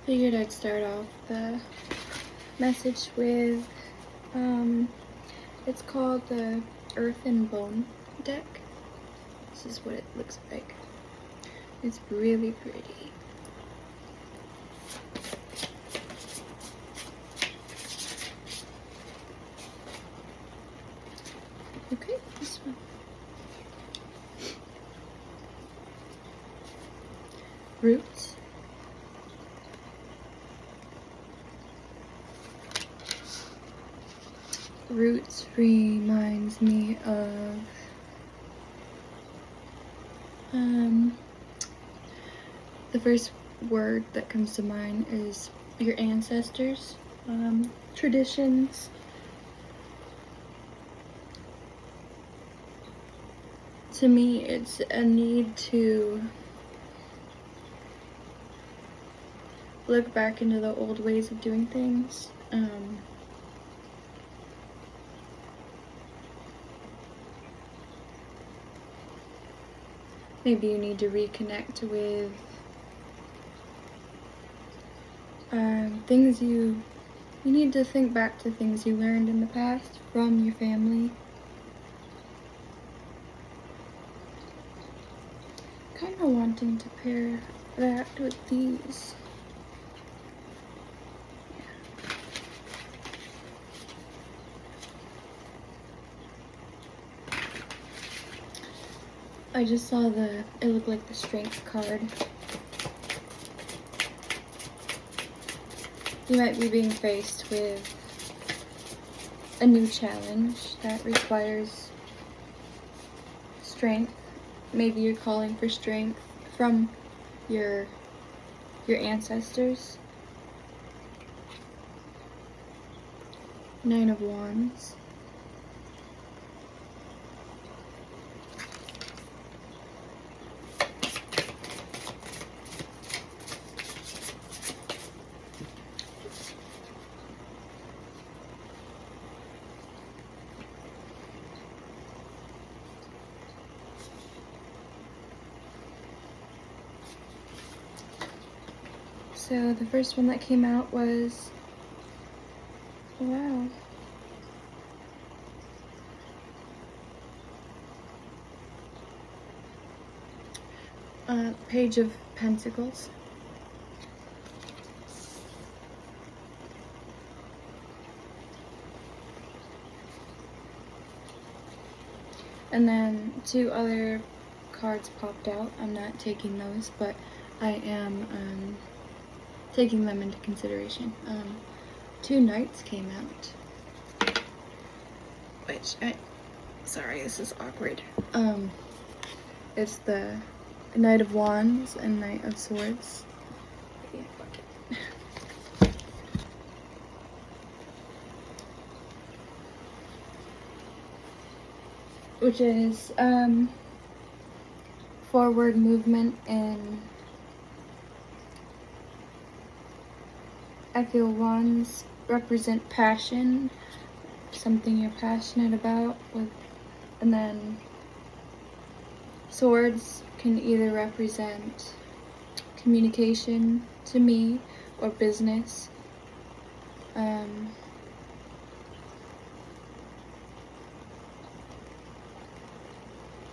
Figured I'd start off the message with, it's called the Earth and Bone deck. This is what it looks like. It's really pretty. Okay, this one. Roots. Roots reminds me of the first word that comes to mind is your ancestors, traditions. To me, it's a need to look back into the old ways of doing things. Maybe you need to reconnect with things you need to think back to things you learned in the past from your family. Kind of wanting to pair that with these. I just saw it looked like the strength card. You might be being faced with a new challenge that requires strength. Maybe you're calling for strength from your ancestors. Nine of Wands. So the first one that came out was, wow. Page of Pentacles. And then two other cards popped out. I'm not taking those, but I am taking them into consideration. Two Knights came out, which sorry, this is awkward. It's the Knight of Wands and Knight of Swords. Yeah, fuck it. Which is forward movement, and I feel wands represent passion, something you're passionate about, and then swords can either represent communication to me or business.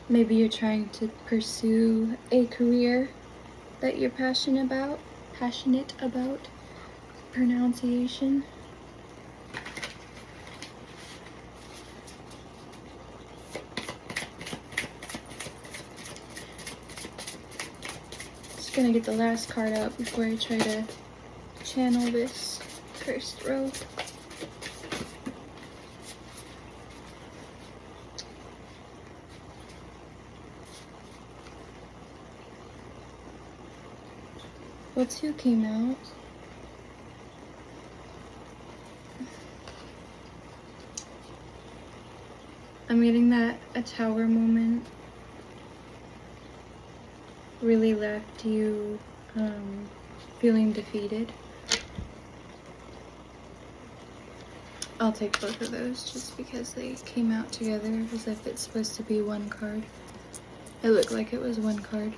Maybe you're trying to pursue a career that you're passionate about. Pronunciation. Just gonna get the last card out before I try to channel this first row. Well, two came out. I'm getting that a tower moment really left you feeling defeated. I'll take both of those just because they came out together as if it's supposed to be one card. It looked like it was one card.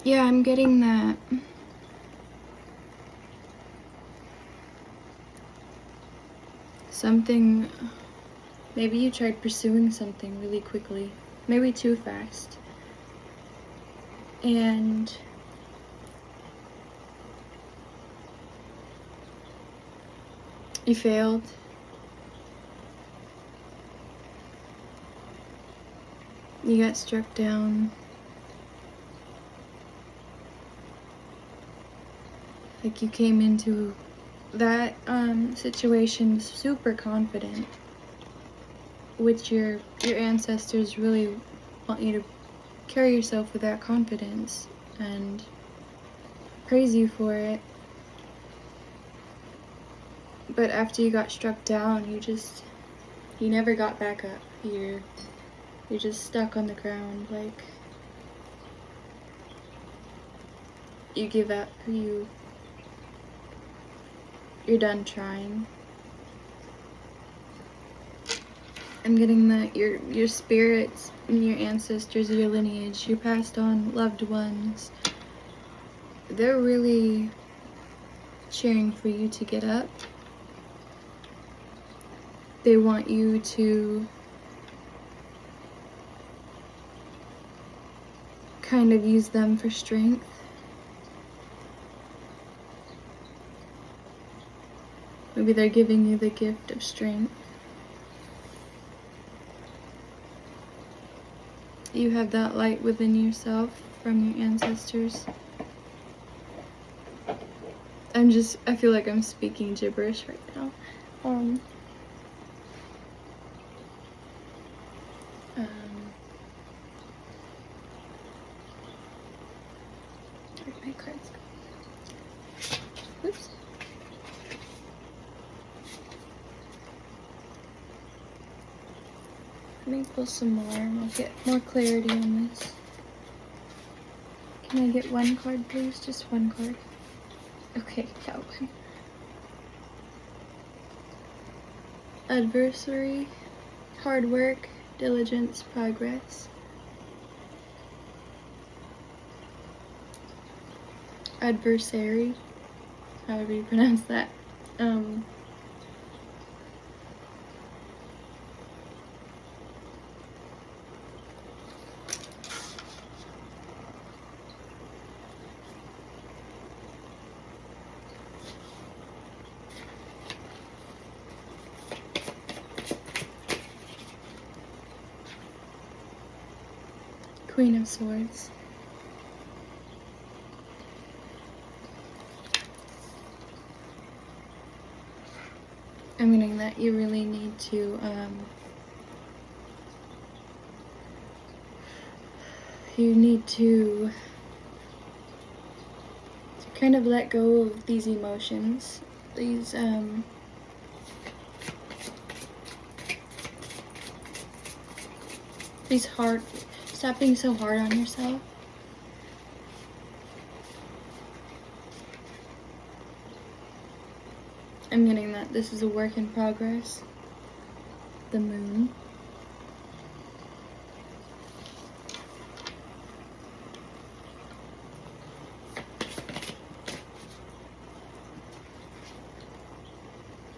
Yeah, I'm getting that. Something, maybe you tried pursuing something really quickly, maybe too fast, and you failed. You got struck down. Like, you came into that situation super confident, which your ancestors really want you to carry yourself with that confidence and praise you for it. But after you got struck down, you never got back up. You're just stuck on the ground, like you give up, you're done trying. I'm getting that your spirits and your ancestors, your lineage, your passed on loved ones, they're really cheering for you to get up. They want you to kind of use them for strength. Maybe they're giving you the gift of strength. You have that light within yourself from your ancestors. I feel like I'm speaking gibberish right now. Where'd my cards go? Oops. Let me pull some more and I'll get more clarity on this. Can I get one card, please? Just one card. Okay, got one. Adversary, hard work, diligence, progress. Adversary, however you pronounce that. Queen of Swords. I'm getting that you really need to, you need to kind of let go of these emotions, these, stop being so hard on yourself. I'm getting that this is a work in progress. The Moon.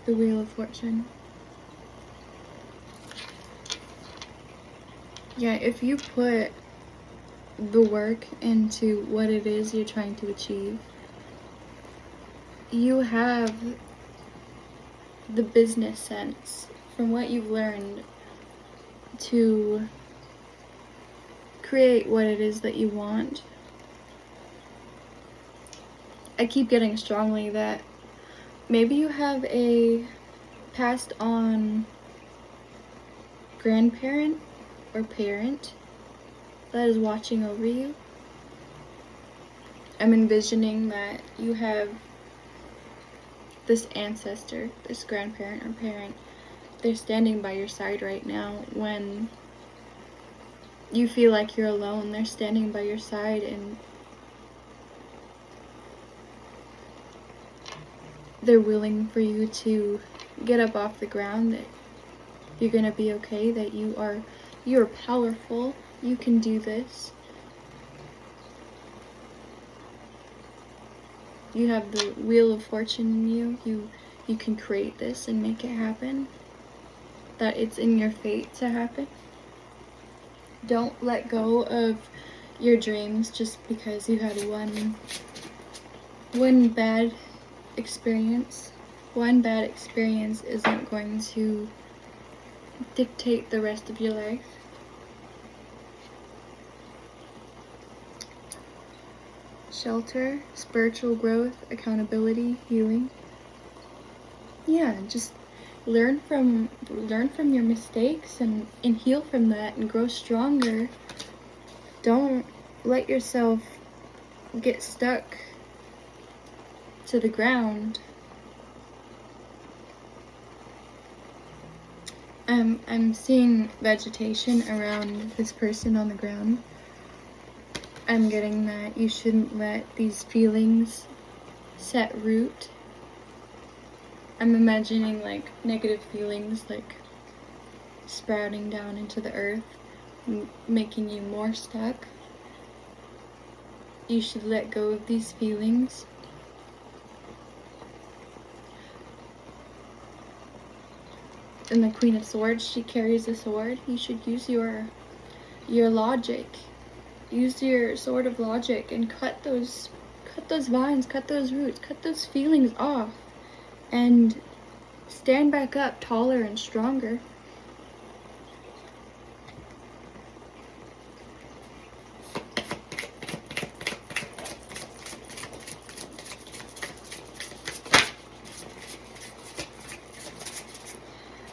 The Wheel of Fortune. Yeah, if you put the work into what it is you're trying to achieve, you have the business sense from what you've learned to create what it is that you want. I keep getting strongly that maybe you have a passed on grandparent or parent that is watching over you. I'm envisioning that you have this ancestor, this grandparent or parent, they're standing by your side right now when you feel like you're alone. They're standing by your side and they're willing for you to get up off the ground. You're gonna be okay, that you're powerful, you can do this. You have the wheel of fortune in you. You can create this and make it happen. That it's in your fate to happen. Don't let go of your dreams just because you had one bad experience. One bad experience isn't going to dictate the rest of your life. Shelter, spiritual growth, accountability, healing. Yeah, just learn from your mistakes and heal from that and grow stronger. Don't let yourself get stuck to the ground. I'm seeing vegetation around this person on the ground. I'm getting that you shouldn't let these feelings set root. I'm imagining like negative feelings like sprouting down into the earth, making you more stuck. You should let go of these feelings. And the Queen of Swords, she carries a sword. You should use your logic. Use your sword of logic and cut those vines, cut those roots, cut those feelings off, and stand back up taller and stronger.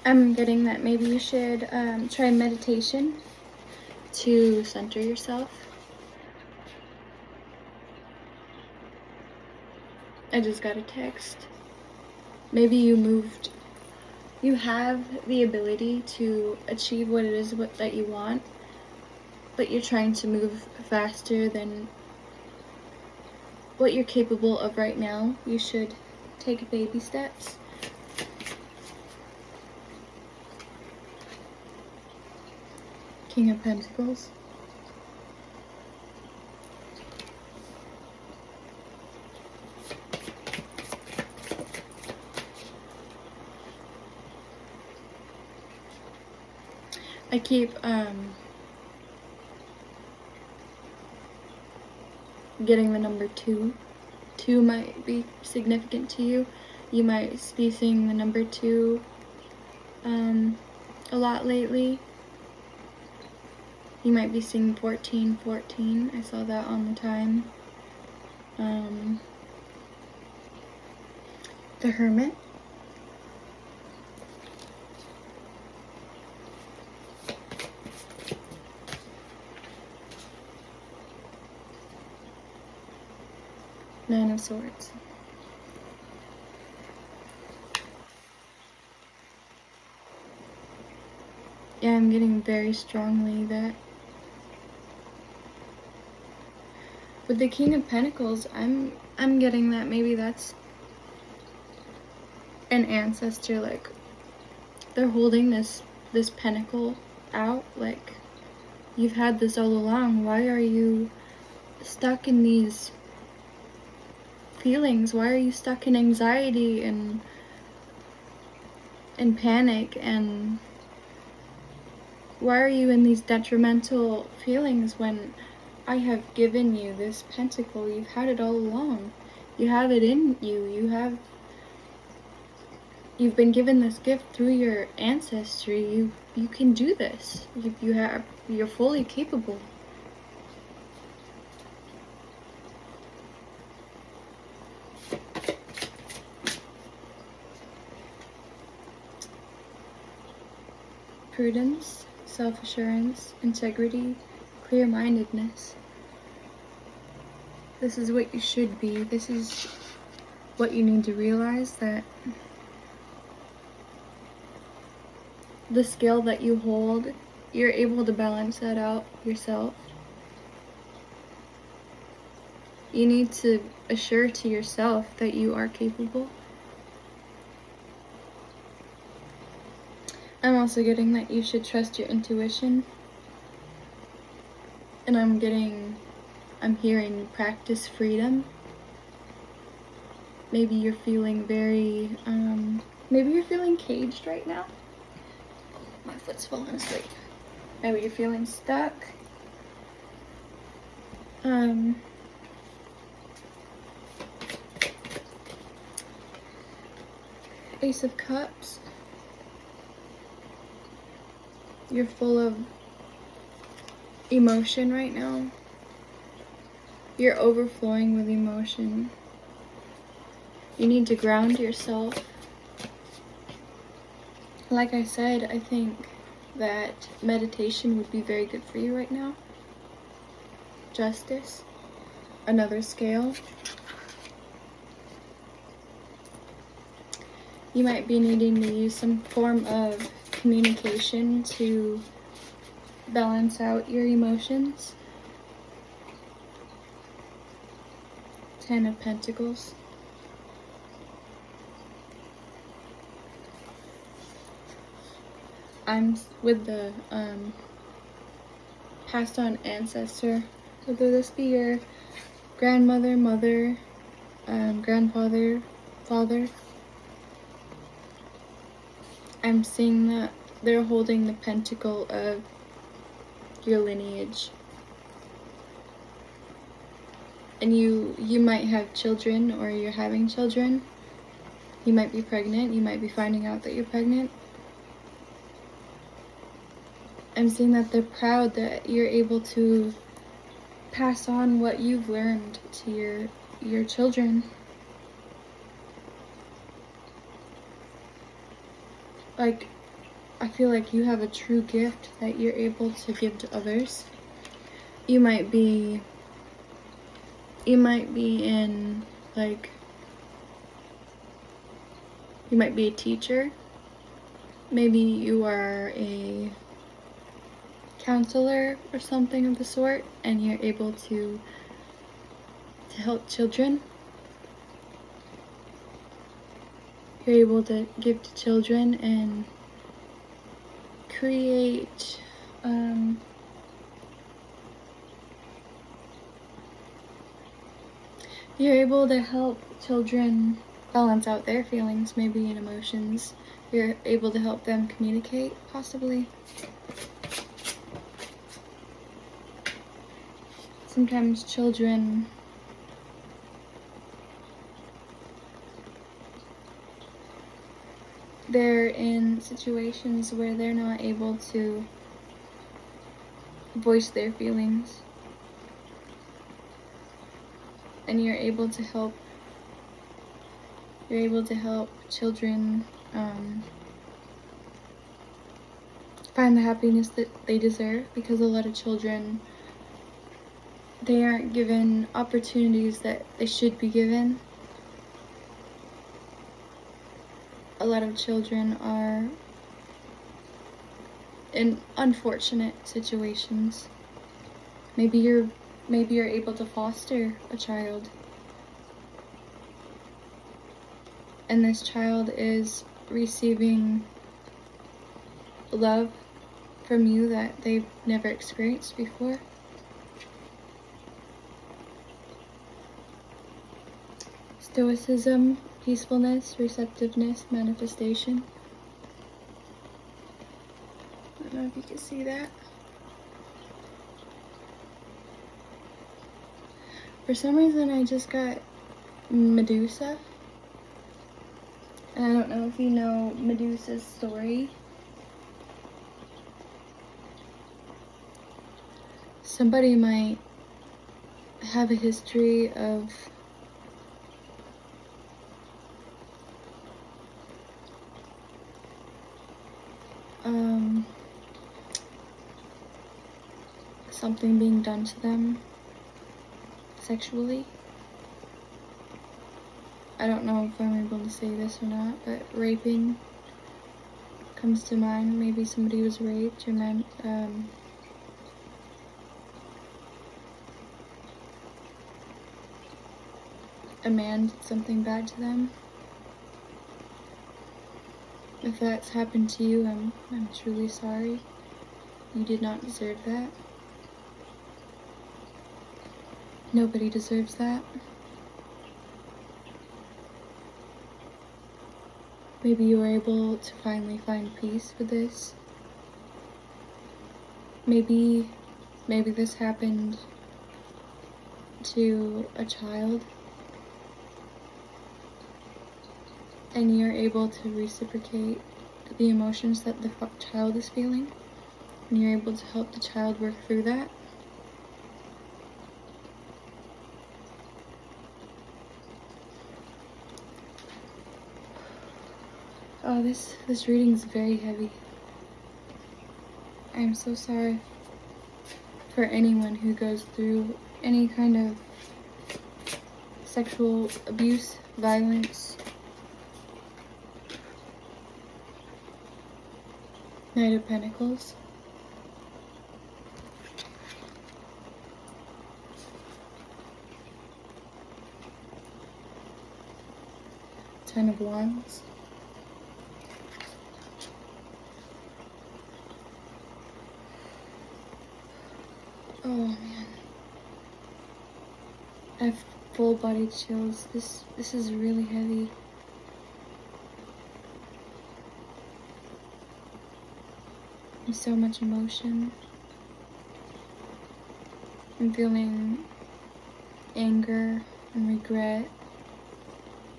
I'm getting that maybe you should try meditation to center yourself. I just got a text. Maybe you have the ability to achieve what it is that you want, but you're trying to move faster than what you're capable of right now. You should take baby steps. King of Pentacles. I keep getting the number 2. 2 might be significant to you. You might be seeing the number 2 a lot lately. You might be seeing 1414. I saw that on the time. The Hermit. Nine of Swords. Yeah, I'm getting very strongly that with the King of Pentacles, I'm getting that maybe that's an ancestor, like they're holding this pentacle out, like you've had this all along. Why are you stuck in these feelings? Why are you stuck in anxiety and panic, and why are you in these detrimental feelings when I have given you this pentacle? You've had it all along. You have it in you. You've been given this gift through your ancestry. You can do this. You're fully capable. Prudence, self-assurance, integrity, clear-mindedness. This is what you should be. This is what you need to realize, that the skill that you hold, you're able to balance that out yourself. You need to assure to yourself that you are capable. I'm also getting that you should trust your intuition. And I'm hearing practice freedom. Maybe you're feeling maybe you're feeling caged right now. My foot's falling asleep. Maybe you're feeling stuck. Ace of Cups. You're full of emotion right now. You're overflowing with emotion. You need to ground yourself. Like I said, I think that meditation would be very good for you right now. Justice. Another scale. You might be needing to use some form of communication to balance out your emotions. 10 of Pentacles. I'm with the passed on ancestor, whether this be your grandmother, mother, grandfather, father. I'm seeing that they're holding the pentacle of your lineage. And you might have children, or you're having children. You might be pregnant. You might be finding out that you're pregnant. I'm seeing that they're proud that you're able to pass on what you've learned to your children. Like, I feel like you have a true gift that you're able to give to others. You might be in, like, you might be a teacher. Maybe you are a counselor or something of the sort, and you're able to help children. You're able to give to children and create you're able to help children balance out their feelings, maybe, and emotions. You're able to help them communicate, possibly. Sometimes children they're in situations where they're not able to voice their feelings. And you're able to help children find the happiness that they deserve, because a lot of children, they aren't given opportunities that they should be given. A lot of children are in unfortunate situations. Maybe you're able to foster a child, and this child is receiving love from you that they've never experienced before. Stoicism, peacefulness, receptiveness, manifestation. I don't know if you can see that. For some reason, I just got Medusa. And I don't know if you know Medusa's story. Somebody might have a history of something being done to them sexually. I don't know if I'm able to say this or not, but raping comes to mind. Maybe somebody was raped, or a man did something bad to them. if that's happened to you, I'm truly sorry. You did not deserve that. Nobody deserves that. Maybe you were able to finally find peace with this. Maybe this happened to a child, and you're able to reciprocate the emotions that the child is feeling, and you're able to help the child work through that. Oh, this reading is very heavy. I'm so sorry for anyone who goes through any kind of sexual abuse, violence. Knight of Pentacles. Ten of Wands. Oh man, I have full body chills. This is really heavy. There's so much emotion. I'm feeling anger and regret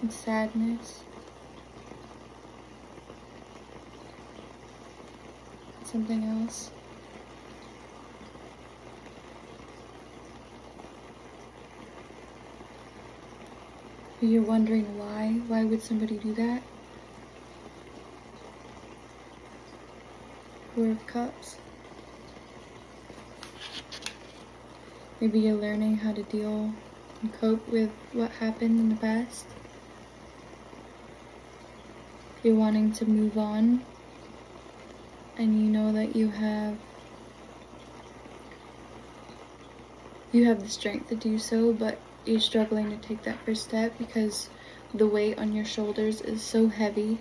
and sadness. Something else. You're wondering why? Why would somebody do that? Four of Cups. Maybe you're learning how to deal and cope with what happened in the past. You're wanting to move on, and you know that you have the strength to do so, but you're struggling to take that first step because the weight on your shoulders is so heavy.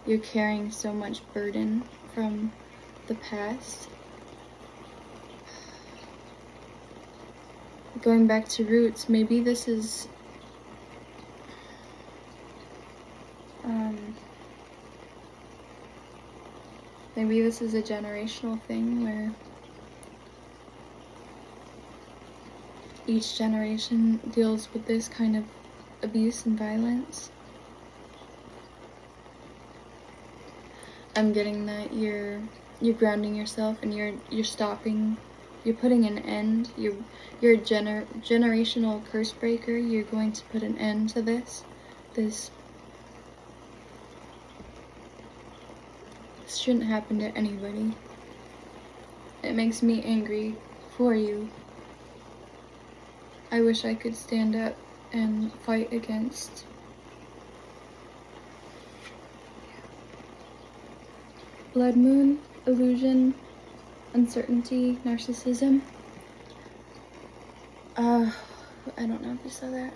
You're carrying so much burden from the past. Going back to roots, maybe this is maybe this is a generational thing where each generation deals with this kind of abuse and violence. I'm getting that you're grounding yourself and you're stopping, you're putting an end. You're a generational curse breaker. You're going to put an end to this. This shouldn't happen to anybody. It makes me angry for you. I wish I could stand up and fight against blood moon, illusion, uncertainty, narcissism. I don't know if you saw that.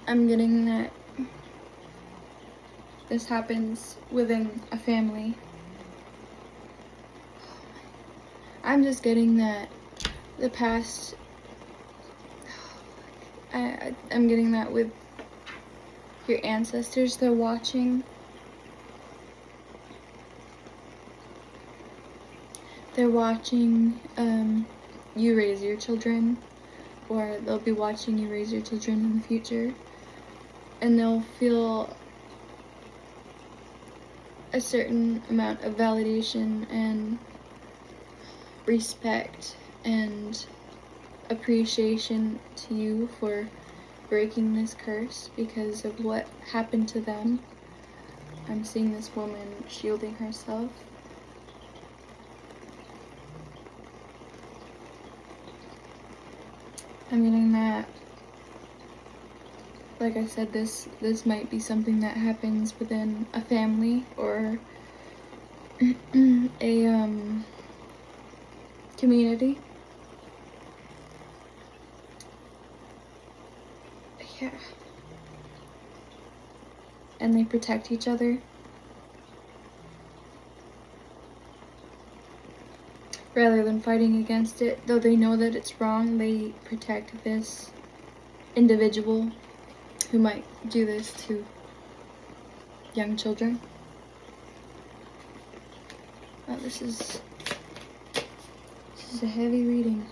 I'm getting that this happens within a family. I'm just getting that the past, I'm getting that with your ancestors. They're watching. They're watching you raise your children, or they'll be watching you raise your children in the future, and they'll feel a certain amount of validation and respect and appreciation to you for breaking this curse because of what happened to them. I'm seeing this woman shielding herself. I'm getting that, like I said, this might be something that happens within a family or a community. Yeah. And they protect each other. rather than fighting against it. Though they know that it's wrong, they protect this individual who might do this to young children. Oh, this is a heavy reading.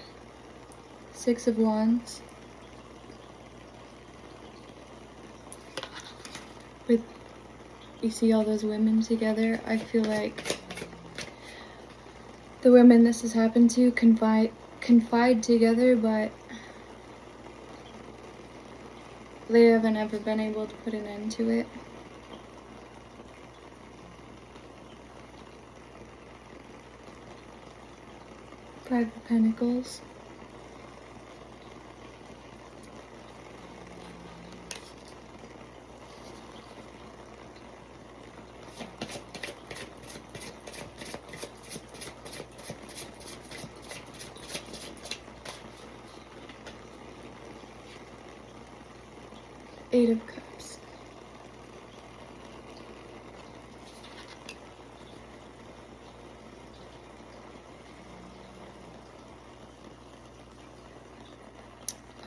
6 of Wands. With, you see all those women together. I feel like the women this has happened to confide together, but they haven't ever been able to put an end to it. Five of Pentacles. Eight of Cups.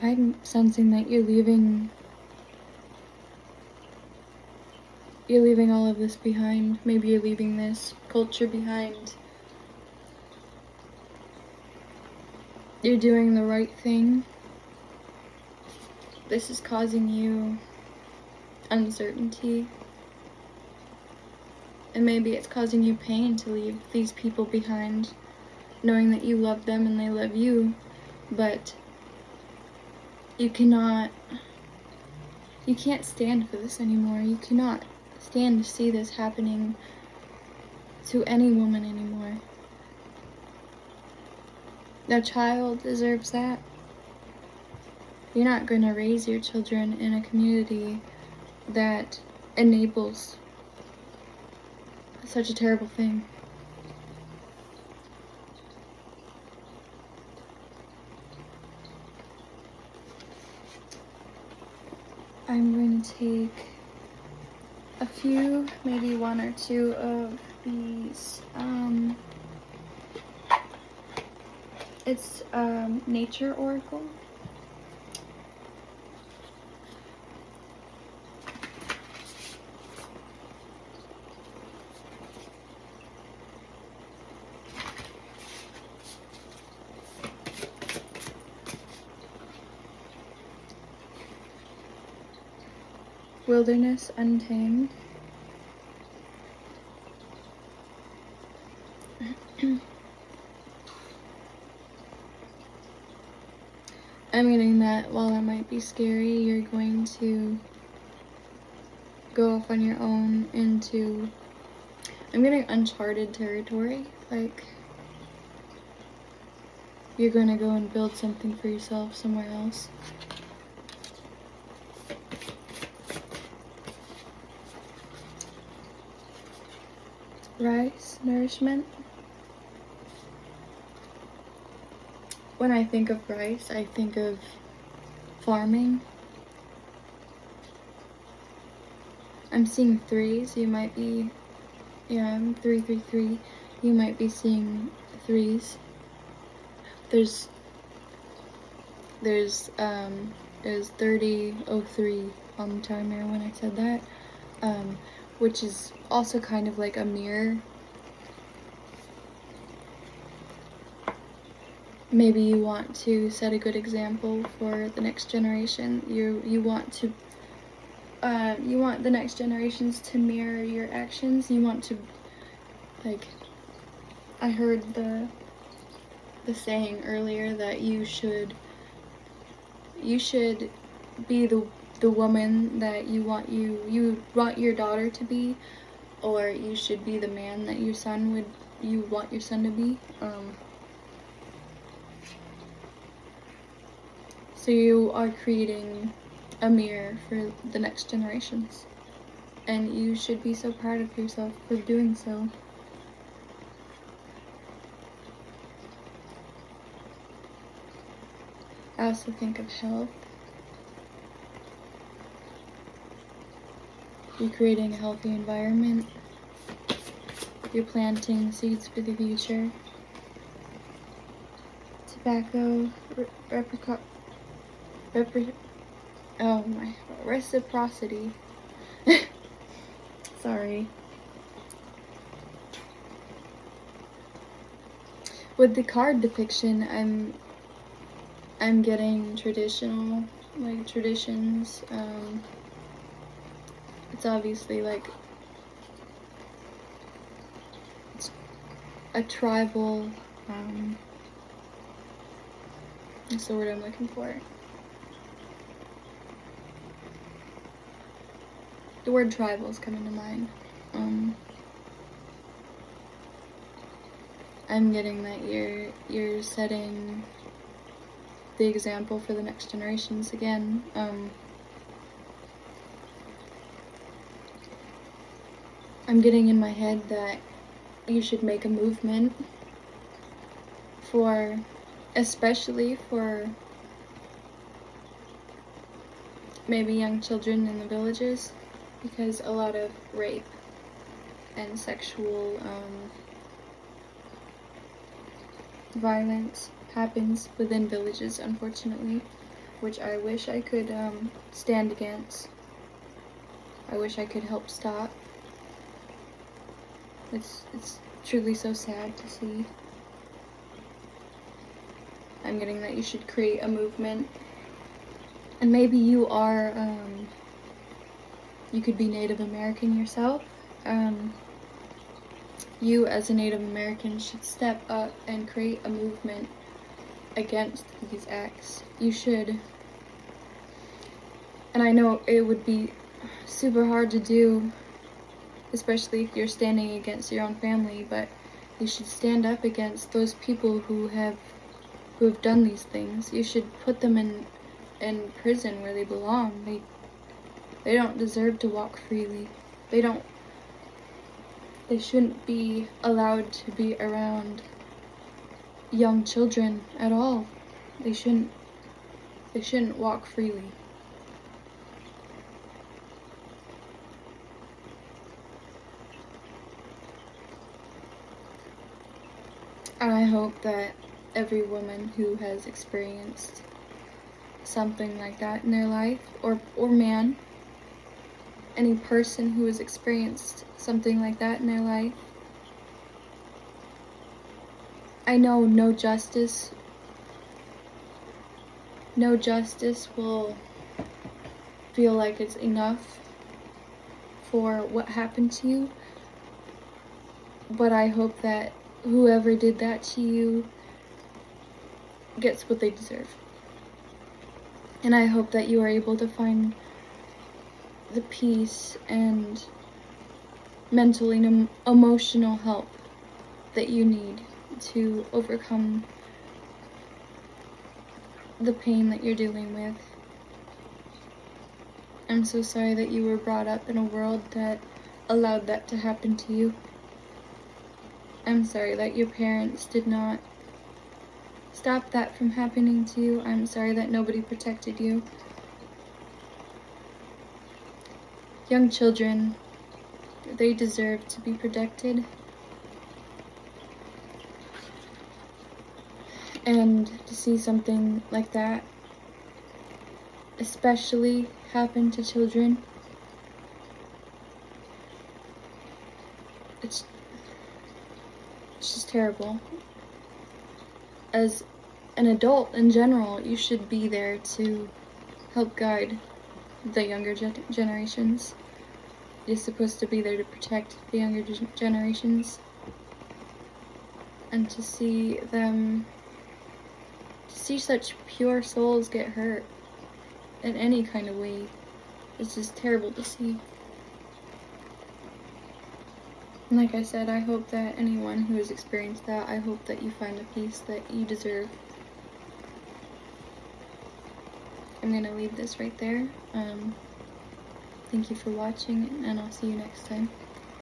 I'm sensing that you're leaving all of this behind. Maybe you're leaving this culture behind. You're doing the right thing. This is causing you uncertainty. And maybe it's causing you pain to leave these people behind, knowing that you love them and they love you, but you can't stand for this anymore. You cannot stand to see this happening to any woman anymore. No child deserves that. You're not going to raise your children in a community that enables such a terrible thing. I'm going to take a few, maybe one or two of these. It's Nature Oracle. Wilderness Untamed. I'm getting that while that might be scary, you're going to go off on your own into, I'm getting uncharted territory. Like, you're going to go and build something for yourself somewhere else. Rice, nourishment. When I think of rice, I think of farming. I'm seeing threes. You might be, yeah, I'm 333. You might be seeing threes. There's it was 30:03 on the timer when I said that, which is also kind of like a mirror. Maybe you want to set a good example for the next generation. You want the next generations to mirror your actions. You want to, like, I heard the saying earlier that you should be the woman that you want your daughter to be, or you should be the man that you want your son to be. So you are creating a mirror for the next generations, and you should be so proud of yourself for doing so. I also think of health. You're creating a healthy environment. You're planting seeds for the future. tobacco, reciprocity. Sorry. With the card depiction, I'm getting traditional, like traditions. It's obviously like it's a tribal. That's the word I'm looking for. The word tribal is coming to mind. I'm getting that you're setting the example for the next generations again. I'm getting in my head that you should make a movement for, especially for maybe young children in the villages, because a lot of rape and sexual violence happens within villages, unfortunately, which I wish I could stand against. I wish I could help stop. It's truly so sad to see. I'm getting that you should create a movement, and maybe you are, you could be Native American yourself. You as a Native American should step up and create a movement against these acts. You should, and I know it would be super hard to do, especially if you're standing against your own family, but you should stand up against those people who have done these things. You should put them in prison where they belong. They don't deserve to walk freely. They shouldn't be allowed to be around young children at all. They shouldn't walk freely. And I hope that every woman who has experienced something like that in their life, or man, any person who has experienced something like that in their life, I know no justice will feel like it's enough for what happened to you, but I hope that whoever did that to you gets what they deserve. And I hope that you are able to find the peace and mental and emotional help that you need to overcome the pain that you're dealing with. I'm so sorry that you were brought up in a world that allowed that to happen to you. I'm sorry that your parents did not stop that from happening to you. I'm sorry that nobody protected you. Young children, they deserve to be protected. And to see something like that, especially happen to children, it's just terrible. As an adult in general, you should be there to help guide the younger generations. You're supposed to be there to protect the younger generations. And to see such pure souls get hurt in any kind of way, it's just terrible to see. And like I said, I hope that anyone who has experienced that, I hope that you find the peace that you deserve. I'm going to leave this right there. Thank you for watching, and I'll see you next time.